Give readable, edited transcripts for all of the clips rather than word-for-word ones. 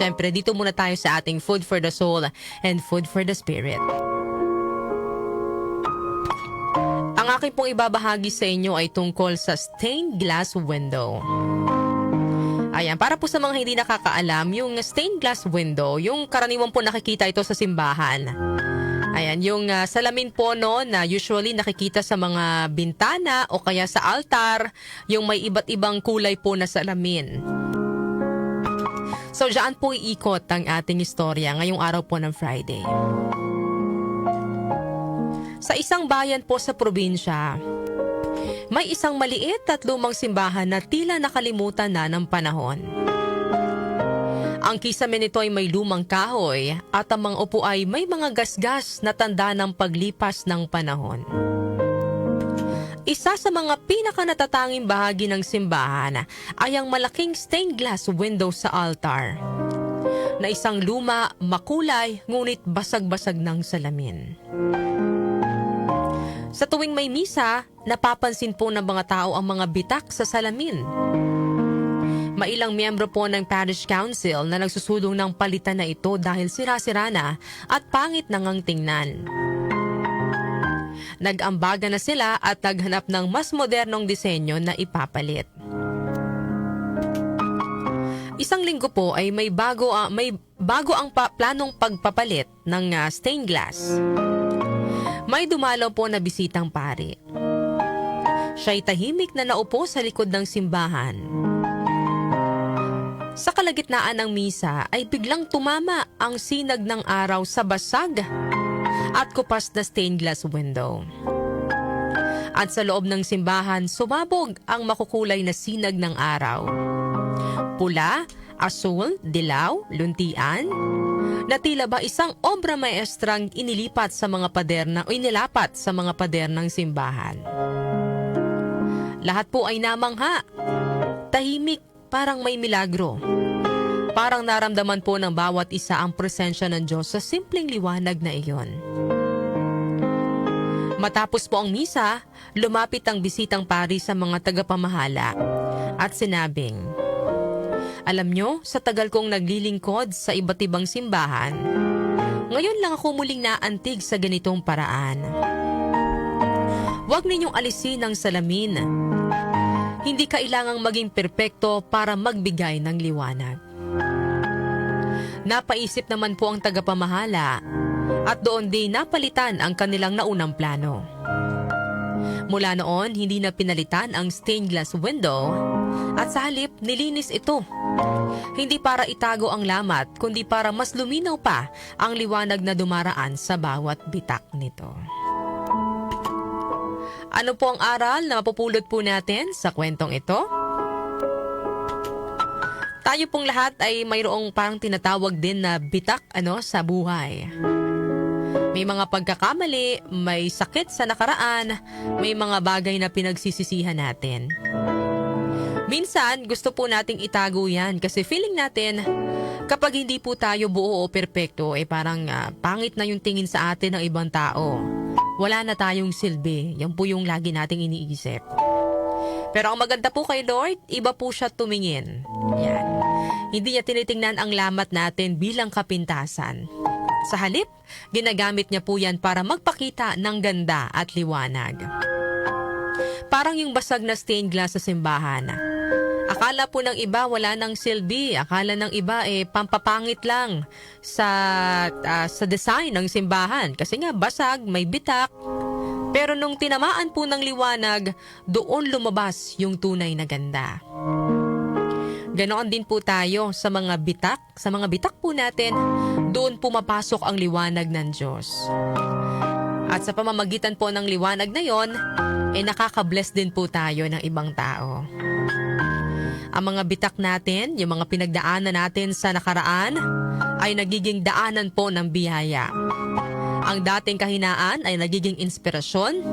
syempre dito muna tayo sa ating food for the soul and food for the spirit. Ang aking pong ibabahagi sa inyo ay tungkol sa stained glass window. Ayan, para po sa mga hindi nakakaalam, yung stained glass window, yung karaniwan po nakikita ito sa simbahan. Ayan, yung salamin po no, na usually nakikita sa mga bintana o kaya sa altar, yung may iba't ibang kulay po na salamin. So, dyan po iikot ang ating istorya ngayong araw po ng Friday. Sa isang bayan po sa probinsya, may isang maliit at lumang simbahan na tila nakalimutan na ng panahon. Ang kisame nito ay may lumang kahoy at ang mga upo ay may mga gasgas na tanda ng paglipas ng panahon. Isa sa mga pinakanatatanging bahagi ng simbahan ay ang malaking stained glass window sa altar na isang luma, makulay, ngunit basag-basag ng salamin. Sa tuwing may misa, napapansin po ng mga tao ang mga bitak sa salamin. Mailang miyembro po ng parish council na nagsusulong ng palitan na ito dahil sira-sira na at pangit na ngang tingnan. Nag-ambaga na sila at naghanap ng mas modernong disenyo na ipapalit. Isang linggo po ay may bago ang planong pagpapalit ng stained glass. May dumalaw po na bisitang pari. Siya'y tahimik na naupo sa likod ng simbahan. Sa kalagitnaan ng misa ay biglang tumama ang sinag ng araw sa basag at kupas na stained glass window. At sa loob ng simbahan, sumabog ang makukulay na sinag ng araw. Pula, asul, dilaw, luntian, na tila ba isang obra maestrang inilapat sa mga pader ng simbahan. Lahat po ay namangha. Tahimik, parang may milagro. Parang naramdaman po ng bawat isa ang presensya ng Diyos sa simpleng liwanag na iyon. Matapos po ang misa, lumapit ang bisitang pari sa mga tagapamahala at sinabing, "Alam nyo, sa tagal kong naglilingkod sa iba't ibang simbahan, ngayon lang ako muling naantig sa ganitong paraan. Huwag ninyong alisin ang salamin. Hindi kailangang maging perpekto para magbigay ng liwanag." Napaisip naman po ang tagapamahala at doon din napalitan ang kanilang naunang plano. Mula noon, hindi na pinalitan ang stained glass window at sa halip nilinis ito. Hindi para itago ang lamat, kundi para mas luminaw pa ang liwanag na dumaraan sa bawat bitak nito. Ano po ang aral na mapupulot po natin sa kwentong ito? Tayo pong lahat ay mayroong parang tinatawag din na bitak sa buhay. May mga pagkakamali, may sakit sa nakaraan, may mga bagay na pinagsisisihan natin. Minsan, gusto po nating itago yan kasi feeling natin kapag hindi po tayo buo o perpekto, parang pangit na yung tingin sa atin ng ibang tao. Wala na tayong silbi. Yan po yung lagi nating iniisip. Pero ang maganda po kay Lord, iba po siya tumingin. Yan. Hindi niya tinitingnan ang lamat natin bilang kapintasan. Sa halip, ginagamit niya po yan para magpakita ng ganda at liwanag. Parang yung basag na stained glass sa simbahan. Akala po ng iba wala nang silbi. Akala ng iba pampapangit lang sa design ng simbahan. Kasi nga basag, may bitak. Pero nung tinamaan po ng liwanag, doon lumabas yung tunay na ganda. Ganoon din po tayo sa mga bitak. Sa mga bitak po natin, doon pumapasok ang liwanag ng Diyos. At sa pamamagitan po ng liwanag na yon, nakaka-bless din po tayo ng ibang tao. Ang mga bitak natin, yung mga pinagdaanan natin sa nakaraan, ay nagiging daanan po ng biyaya. Ang dating kahinaan ay nagiging inspirasyon,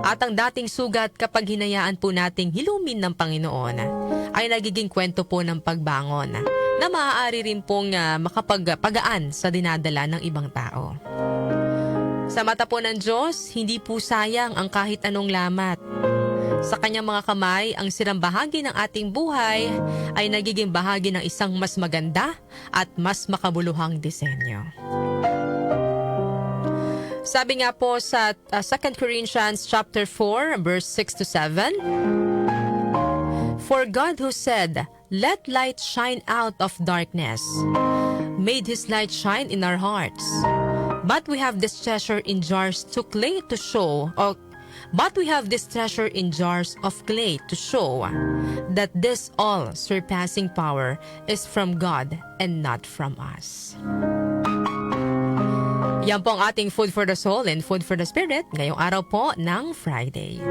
at ang dating sugat kapag hinayaan po nating hilumin ng Panginoon, ay nagiging kwento po ng pagbangon na maaari rin pong makapagpagaan sa dinadala ng ibang tao. Sa mata po ng Diyos, hindi po sayang ang kahit anong lamat. Sa kanyang mga kamay, ang sirang bahagi ng ating buhay ay nagiging bahagi ng isang mas maganda at mas makabuluhang disenyo. Sabi nga po sa 2 Corinthians chapter 4, verse 6 to 7, "For God who said, 'Let light shine out of darkness,' made His light shine in our hearts. But we have this treasure in jars of clay to show that this all surpassing power is from God and not from us." Yan po ang ating Food for the Soul and Food for the Spirit ngayong araw po ng Friday.